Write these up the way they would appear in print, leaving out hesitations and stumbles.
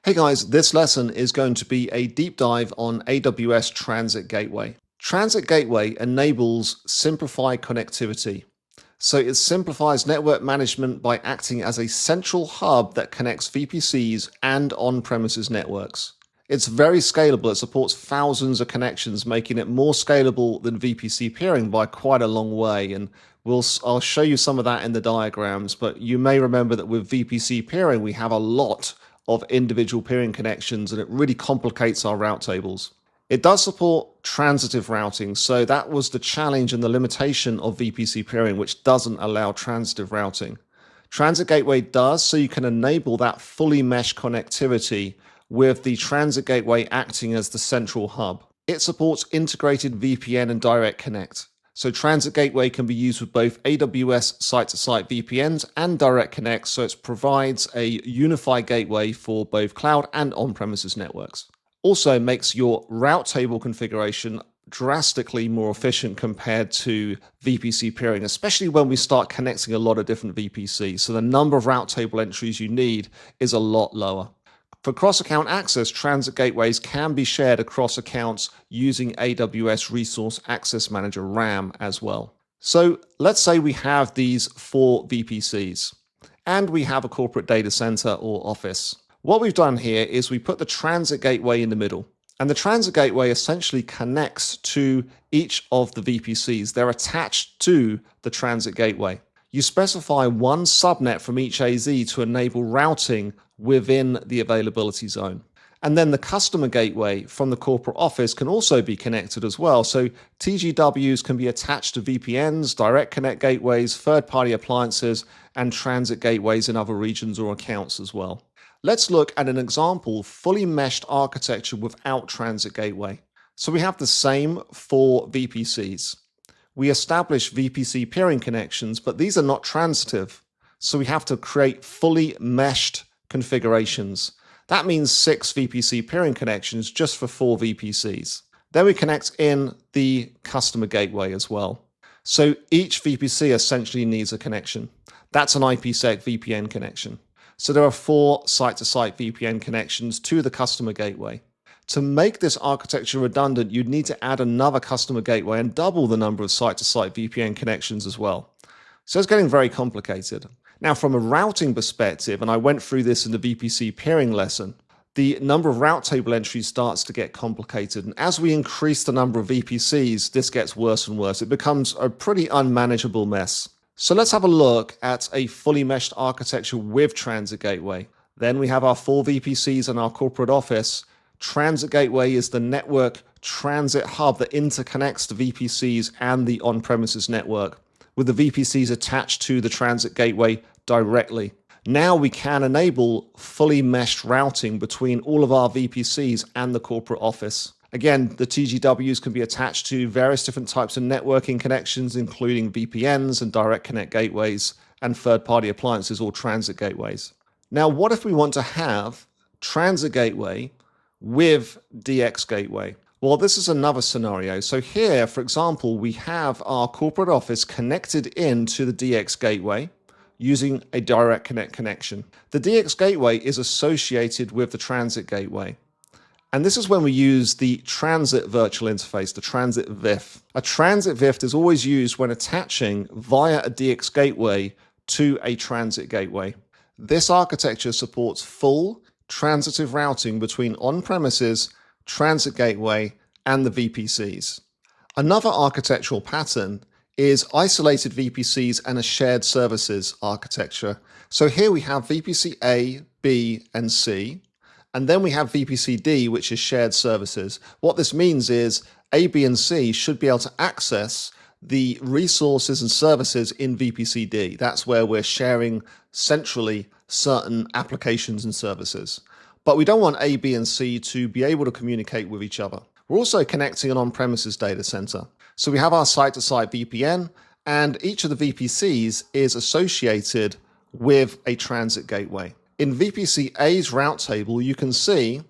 Hey guys, this lesson is going to be a deep dive on AWS Transit Gateway. Transit Gateway enables simplified connectivity. So it simplifies network management by acting as a central hub that connects VPCs and on-premises networks. It's very scalable. It supports thousands of connections, making it more scalable than VPC peering by quite a long way. And I'll show you some of that in the diagrams, but you may remember that with VPC peering, we have a lot of individual peering connections, and it really complicates our route tables. It does support transitive routing, so that was the challenge and the limitation of VPC peering, which doesn't allow transitive routing. Transit Gateway does, so you can enable that fully mesh connectivity with the Transit Gateway acting as the central hub. It supports integrated VPN and direct connect. So Transit Gateway can be used with both AWS site-to-site VPNs and direct connects, so it provides a unified gateway for both cloud and on-premises networks. Also makes your route table configuration drastically more efficient compared to VPC peering, especially when we start connecting a lot of different VPCs. So the number of route table entries you need is a lot lower. For cross-account access, transit gateways can be shared across accounts using AWS Resource Access Manager RAM as well. So let's say we have these 4 VPCs and we have a corporate data center or office. What we've done here is we put the transit gateway in the middle, and the transit gateway essentially connects to each of the VPCs. They're attached to the transit gateway. You specify one subnet from each AZ to enable routing within the availability zone. And then the customer gateway from the corporate office can also be connected as well. So TGWs can be attached to VPNs, direct connect gateways, third-party appliances, and transit gateways in other regions or accounts as well. Let's look at an example fully meshed architecture without transit gateway. So we have the same 4 VPCs. We establish VPC peering connections, but these are not transitive. So we have to create fully meshed configurations. That means 6 VPC peering connections just for 4 VPCs. Then we connect in the customer gateway as well. So each VPC essentially needs a connection. That's an IPsec VPN connection. So there are 4 site-to-site VPN connections to the customer gateway. To make this architecture redundant, you'd need to add another customer gateway and double the number of site-to-site VPN connections as well. So it's getting very complicated. Now, from a routing perspective, and I went through this in the VPC peering lesson, the number of route table entries starts to get complicated. And as we increase the number of VPCs, this gets worse and worse. It becomes a pretty unmanageable mess. So let's have a look at a fully meshed architecture with Transit Gateway. Then we have our 4 VPCs and our corporate office. Transit Gateway is the network transit hub that interconnects the VPCs and the on-premises network, with the VPCs attached to the Transit Gateway directly. Now we can enable fully meshed routing between all of our VPCs and the corporate office. Again, the TGWs can be attached to various different types of networking connections, including VPNs and direct connect gateways and third-party appliances or transit gateways. Now, what if we want to have Transit Gateway with DX Gateway? Well, this is another scenario. So here, for example, we have our corporate office connected into the DX Gateway using a direct connect connection. The DX Gateway is associated with the Transit Gateway. And this is when we use the transit virtual interface, the transit VIF. A transit VIF is always used when attaching via a DX gateway to a transit gateway. This architecture supports full transitive routing between on-premises, transit gateway, and the VPCs. Another architectural pattern is isolated VPCs and a shared services architecture. So here we have VPC A, B, and C. And then we have VPC D, which is shared services. What this means is A, B, and C should be able to access the resources and services in VPC D. That's where we're sharing centrally certain applications and services. But we don't want A, B, and C to be able to communicate with each other. We're also connecting an on-premises data center. So we have our site-to-site VPN, and each of the VPCs is associated with a transit gateway. In VPC A's route table, you can see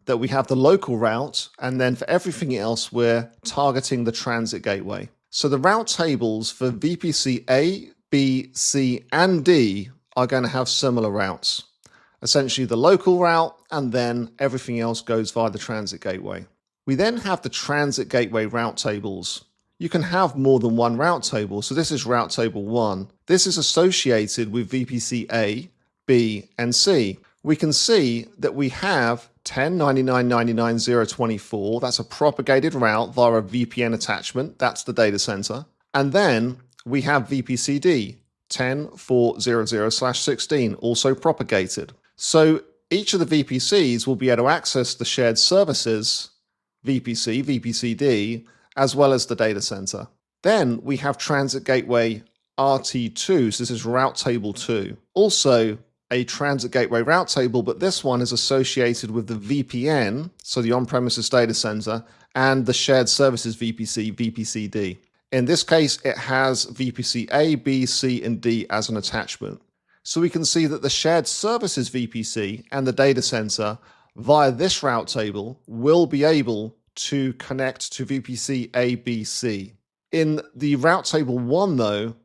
that we have the local route, and then for everything else, we're targeting the transit gateway. So the route tables for VPC A, B, C, and D are going to have similar routes. essentially the local route, and then everything else goes via the transit gateway. We then have the transit gateway route tables. You can have more than one route table, so this is route table 1. This is associated with VPC A, B, and C. We can see that we have 10.99.99.0.24, that's a propagated route via a VPN attachment, that's the data center. And then we have VPCD, 10.4.0.0/16, also propagated. So each of the VPCs will be able to access the shared services, VPC, VPCD, as well as the data center. Then we have Transit Gateway RT2, so this is route table 2. Also a Transit Gateway route table, but this one is associated with the VPN, so the on-premises data center, and the shared services VPC, VPCD. In this case, it has VPC A, B, C, and D as an attachment. So we can see that the shared services VPC and the data center via this route table will be able to connect to VPC A, B, C. In the route table 1, though,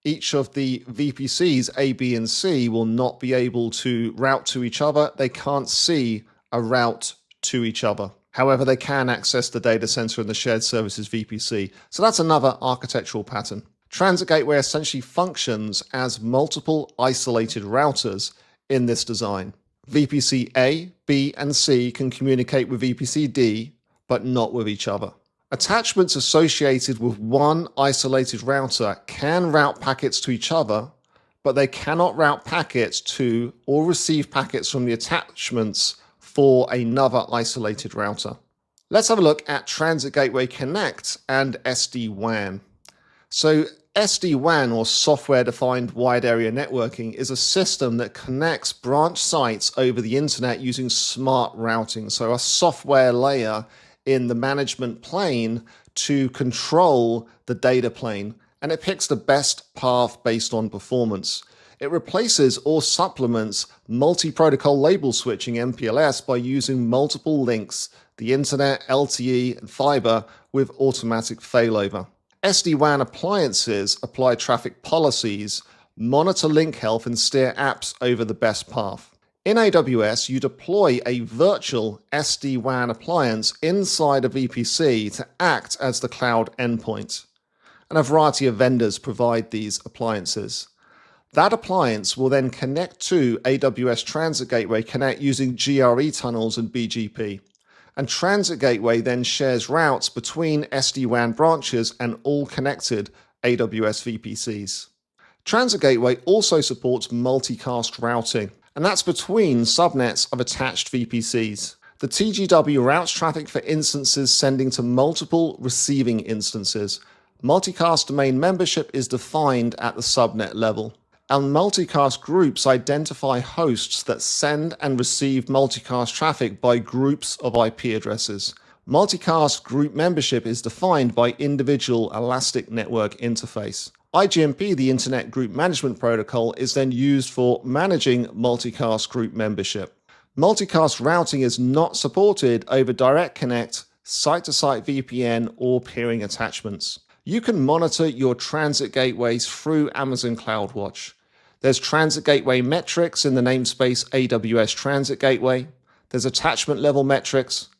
each of the VPCs A, B, and C will not be able to route to each other. They can't see a route to each other. However, they can access the data center and the shared services VPC. So that's another architectural pattern. Transit Gateway essentially functions as multiple isolated routers in this design. VPC A, B, and C can communicate with VPC D, but not with each other. Attachments associated with one isolated router can route packets to each other, but they cannot route packets to or receive packets from the attachments for another isolated router. Let's have a look at Transit Gateway Connect and SD-WAN. So SD-WAN, or Software-Defined Wide Area Networking, is a system that connects branch sites over the internet using smart routing, so a software layer in the management plane to control the data plane, and it picks the best path based on performance. It replaces or supplements multi-protocol label switching MPLS by using multiple links, the internet, LTE, and fiber with automatic failover. SD-WAN appliances apply traffic policies, monitor link health, and steer apps over the best path. In AWS, you deploy a virtual SD-WAN appliance inside a VPC to act as the cloud endpoint. And a variety of vendors provide these appliances. That appliance will then connect to AWS Transit Gateway Connect using GRE tunnels and BGP. And Transit Gateway then shares routes between SD-WAN branches and all connected AWS VPCs. Transit Gateway also supports multicast routing, and that's between subnets of attached VPCs. The TGW routes traffic for instances sending to multiple receiving instances. Multicast domain membership is defined at the subnet level. And multicast groups identify hosts that send and receive multicast traffic by groups of IP addresses. Multicast group membership is defined by individual elastic network interface. IGMP, the Internet Group Management Protocol, is then used for managing multicast group membership. Multicast routing is not supported over Direct Connect, site-to-site VPN, or peering attachments. You can monitor your transit gateways through Amazon CloudWatch. There's Transit Gateway metrics in the namespace AWS Transit Gateway. There's attachment level metrics.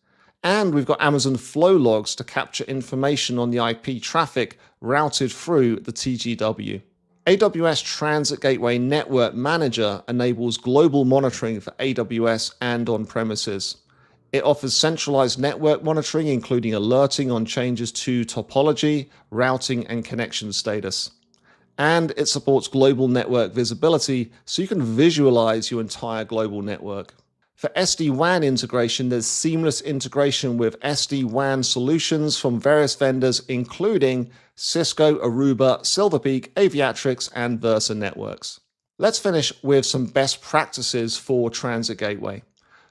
And we've got Amazon Flow Logs to capture information on the IP traffic routed through the TGW. AWS Transit Gateway Network Manager enables global monitoring for AWS and on-premises. It offers centralized network monitoring, including alerting on changes to topology, routing, and connection status. And it supports global network visibility, so you can visualize your entire global network. For SD-WAN integration, there's seamless integration with SD-WAN solutions from various vendors, including Cisco, Aruba, Silver Peak, Aviatrix, and Versa Networks. Let's finish with some best practices for Transit Gateway.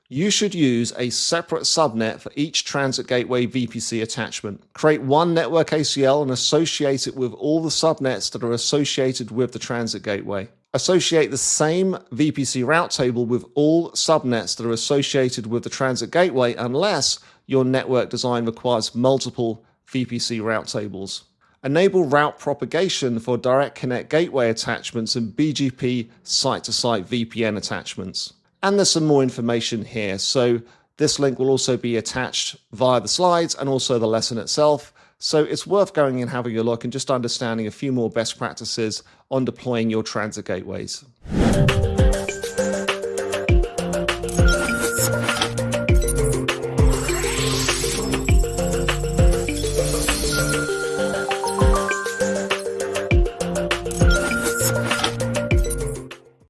You should use a separate subnet for each Transit Gateway VPC attachment. Create one network ACL and associate it with all the subnets that are associated with the Transit Gateway. Associate the same VPC route table with all subnets that are associated with the Transit Gateway unless your network design requires multiple VPC route tables. Enable route propagation for Direct Connect gateway attachments and BGP site-to-site VPN attachments. And there's some more information here. So this link will also be attached via the slides and also the lesson itself. So it's worth going and having a look and just understanding a few more best practices on deploying your transit gateways.